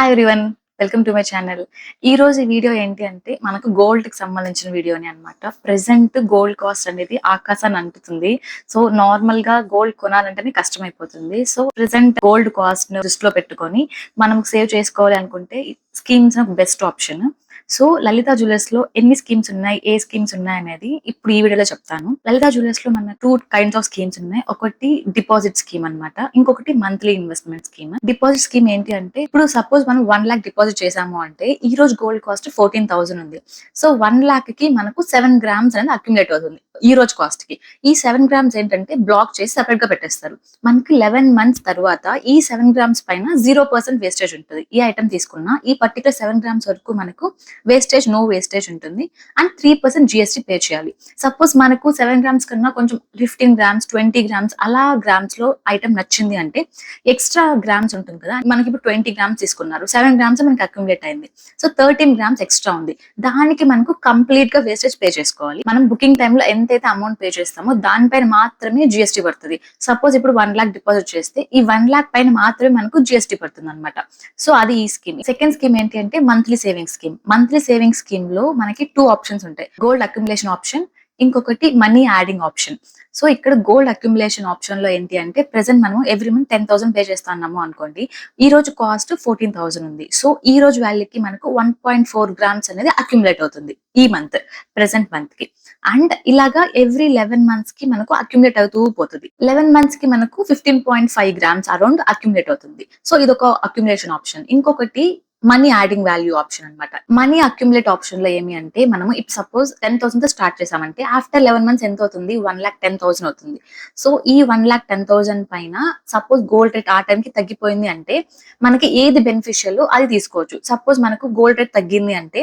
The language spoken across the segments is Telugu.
Hi everyone, welcome to my channel. ఈ రోజు ఈ వీడియో ఏంటి అంటే మనకు గోల్డ్ కి సంబంధించిన వీడియోని అన్నమాట. ప్రెసెంట్ గోల్డ్ కాస్ట్ అనేది ఆకాశాన్ని అంటుతుంది. సో నార్మల్ గా గోల్డ్ కొనాలంటేనే కష్టమైపోతుంది. సో ప్రెసెంట్ గోల్డ్ కాస్ట్ ను దృష్టిలో పెట్టుకొని మనం సేవ్ చేసుకోవాలి అనుకుంటే స్కీమ్స్ బెస్ట్ ఆప్షన్. సో లలిత జ్యువెలర్స్ లో ఎన్ని స్కీమ్స్ ఉన్నాయి, ఏ స్కీమ్స్ ఉన్నాయి అనేది ఇప్పుడు ఈ వీడియోలో చెప్తాను. లలిత జ్యువెలర్స్ లో మన 2 కైండ్స్ ఆఫ్ స్కీమ్స్ ఉన్నాయి. ఒకటి డిపాజిట్ స్కీమ్ అన్నమాట, ఇంకొకటి monthly investment scheme. Deposit scheme ఏంటి అంటే ఇప్పుడు సపోజ్ మనం 1 లాక్ డిపాజిట్ చేసాము అంటే ఈ రోజు గోల్డ్ కాస్ట్ 14,000 ఉంది. సో 1 లాక్ కి మనకు 7 గ్రామ్స్ అనేది అక్యుములేట్ అవుతుంది ఈ రోజు కాస్ట్ కి. ఈ 7 గ్రామ్స్ ఏంటంటే బ్లాక్ చేసి సెపరేట్ గా పెట్టేస్తారు. మనకి 11 మంత్స్ తర్వాత ఈ 7 గ్రామ్స్ పైన 0% వేస్టేజ్ ఉంటుంది. ఈ ఐటమ్ తీసుకున్న ఈ పర్టికులర్ 7 గ్రామ్స్ వరకు మనకు వేస్టేజ్ నో వేస్టేజ్ ఉంటుంది అండ్ 3% జిఎస్టీ పే చేయాలి. సపోజ్ మనకు 7 గ్రామ్స్ కన్నా కొంచెం 15 గ్రామ్స్ 20 గ్రామ్స్ అలా గ్రామ్స్ లో ఐటమ్ నచ్చింది అంటే ఎక్స్ట్రా గ్రామ్స్ ఉంటుంది కదా, మనకి ఇప్పుడు 20 గ్రామ్స్ తీసుకున్నారు, 7 గ్రామ్స్ మనకి అక్యుములేట్ అయింది. సో 13 గ్రామ్స్ ఎక్స్ట్రా ఉంది, దానికి మనకు కంప్లీట్ గా వేస్టేజ్ పే చేసుకోవాలి. మనం బుకింగ్ టైమ్ లో ఎంతైతే అమౌంట్ పే చేస్తామో దానిపైన మాత్రమే జిఎస్టీ పడుతుంది. సపోజ్ ఇప్పుడు 1 లాక్ డిపాజిట్ చేస్తే ఈ 1 లాక్ పైన మాత్రమే మనకు జిఎస్టీ పడుతుంది అనమాట. సో అది ఈ స్కీమ్. సెకండ్ స్కీమ్ ఏంటి అంటే monthly saving scheme. Monthly saving scheme లో మనకి 2 ఆప్షన్స్ ఉంటాయి. గోల్డ్ అక్యుములేషన్ ఆప్షన్, ఇంకొకటి మనీ యాడింగ్ ఆప్షన్. సో ఇక్కడ గోల్డ్ అక్యుములేషన్ ఆప్షన్ లో ఏంటి అంటే ప్రెసెంట్ మనం ఎవ్రీ మంత్ 10,000 పే చేస్తున్నాము అనుకోండి. ఈ రోజు కాస్ట్ 14,000 ఉంది. సో ఈ రోజు వాల్యూకి మనకు 1.4 గ్రామ్స్ అనేది అక్యుములేట్ అవుతుంది ఈ మంత్, ప్రెసెంట్ మంత్ కి. అండ్ ఇలాగా ఎవ్రీ 11 మంత్స్ కి మనకు అక్యుములేట్ అవుతూ పోతుంది. 11 మంత్స్ కి మనకు 15.5 గ్రామ్స్ అరౌండ్ అక్యుములేట్ అవుతుంది. సో ఇదొక అక్యుములేషన్ ఆప్షన్. ఇంకొకటి మనీ యాడింగ్ వాల్యూ ఆప్షన్ అన్నమాట. మనీ అక్యుములేట్ ఆప్షన్ లో ఏమి అంటే మనం ఇప్పుడు సపోజ్ 10,000 తో స్టార్ట్ చేసామంటే ఆఫ్టర్ 11 మంత్స్ ఎంత అవుతుంది, 1,10,000 అవుతుంది. సో ఈ 1,10,000 పైన సపోజ్ గోల్డ్ రేట్ ఆ టైం కి తగ్గిపోయింది అంటే మనకి ఏది బెనిఫిషియల్ అది తీసుకోవచ్చు. సపోజ్ మనకు గోల్డ్ రేట్ తగ్గింది అంటే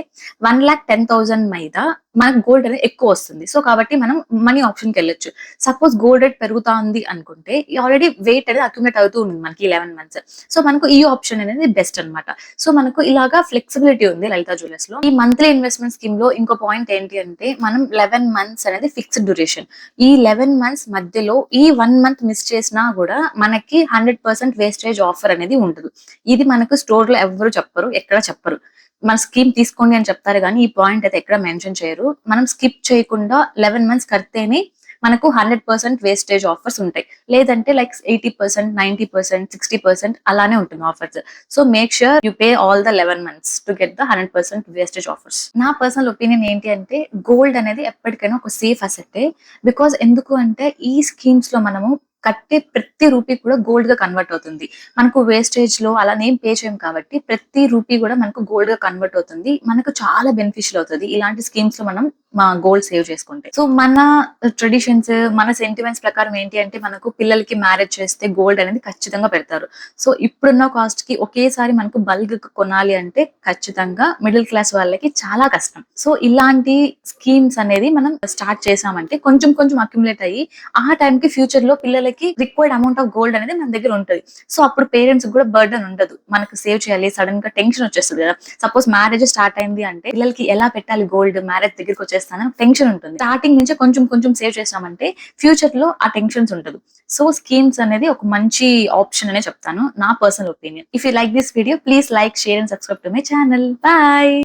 1,10,000 మీద మనకు గోల్డ్ అనేది ఎక్కువ వస్తుంది. సో కాబట్టి మనం మనీ ఆప్షన్ కి వెళ్ళొచ్చు. సపోజ్ గోల్డ్ రేట్ పెరుగుతా ఉంది అనుకుంటే ఆల్రెడీ వెయిట్ అనేది అక్యుములేట్ అవుతూ ఉంది మనకి 11 మంత్స్. సో మనకు ఈ ఆప్షన్ అనేది బెస్ట్ అన్నమాట. సో మనకు ఇలాగా ఫ్లెక్సిబిలిటీ ఉంది లలిత జ్యువెలర్స్ లో. ఈ మంత్లీ ఇన్వెస్ట్మెంట్ స్కీమ్ లో ఇంకో పాయింట్ ఏంటి అంటే మనం 11 మంత్స్ అనేది ఫిక్స్డ్ డ్యూరేషన్. ఈ 11 మంత్స్ మధ్యలో ఈ 1 మంత్ మిస్ చేసినా కూడా మనకి 100% వేస్టేజ్ ఆఫర్ అనేది ఉండదు. ఇది మనకు స్టోర్ లో ఎవ్వరు చెప్పరు, ఎక్కడ చెప్పరు. మన స్కీమ్ తీసుకోండి అని చెప్తారు కానీ ఈ పాయింట్ అయితే ఎక్కడ మెన్షన్ చేయరు. మనం స్కిప్ చేయకుండా 11 మంత్స్ కడితేనే మనకు 100% వేస్టేజ్ ఆఫర్స్ ఉంటాయి. లేదంటే లైక్ 80%, 90%, 60% అలానే ఉంటుంది offers. So make sure you pay all the 11 months to get the 100% wastage offers. నా పర్సనల్ ఒపీనియన్ ఏంటి అంటే గోల్డ్ అనేది ఎప్పటికైనా ఒక సేఫ్ అసెట్. బికాస్ ఎందుకు అంటే ఈ స్కీమ్స్ లో మనము కట్టే ప్రతి రూపీ కూడా గోల్డ్ గా కన్వర్ట్ అవుతుంది. మనకు వేస్టేజ్ లో అలా నేమ్ పే చేయం కాబట్టి ప్రతి రూపీ కూడా మనకు గోల్డ్ గా కన్వర్ట్ అవుతుంది. మనకు చాలా బెనిఫిషియల్ అవుతుంది ఇలాంటి స్కీమ్స్ లో మనం మా గోల్డ్ సేవ్ చేసుకుంటే. సో మన ట్రెడిషన్స్, మన సెంటిమెంట్స్ ప్రకారం ఏంటి అంటే మనకు పిల్లలకి మ్యారేజ్ చేస్తే గోల్డ్ అనేది ఖచ్చితంగా పెడతారు. సో ఇప్పుడున్న కాస్ట్ కి ఒకేసారి మనకు బల్క్ కొనాలి అంటే ఖచ్చితంగా మిడిల్ క్లాస్ వాళ్ళకి చాలా కష్టం. సో ఇలాంటి స్కీమ్స్ అనేది మనం స్టార్ట్ చేసామంటే కొంచెం కొంచెం అక్యుములేట్ అయ్యి ఆ టైం కి ఫ్యూచర్ లో పిల్లలకి రిక్వైర్డ్ అమౌంట్ ఆఫ్ గోల్డ్ అనేది మన దగ్గర ఉంటుంది. సో అప్పుడు పేరెంట్స్ కూడా బర్డన్ ఉండదు. మనకు సేవ్ చేయాలి, సడన్ గా టెన్షన్ వచ్చేస్తుంది కదా. సపోజ్ మ్యారేజ్ స్టార్ట్ అయింది అంటే పిల్లలకి ఎలా పెట్టాలి గోల్డ్, మ్యారేజ్ దగ్గరికి వచ్చేస్తానని టెన్షన్ ఉంటుంది. స్టార్టింగ్ నుంచి కొంచెం కొంచెం సేవ్ చేసామంటే ఫ్యూచర్ లో ఆ టెన్షన్స్ ఉండదు. సో స్కీమ్స్ అనేది ఒక మంచి ఆప్షన్ అనే చెప్తాను, నా personal opinion. If you like this video please like, share and subscribe to my channel. Bye.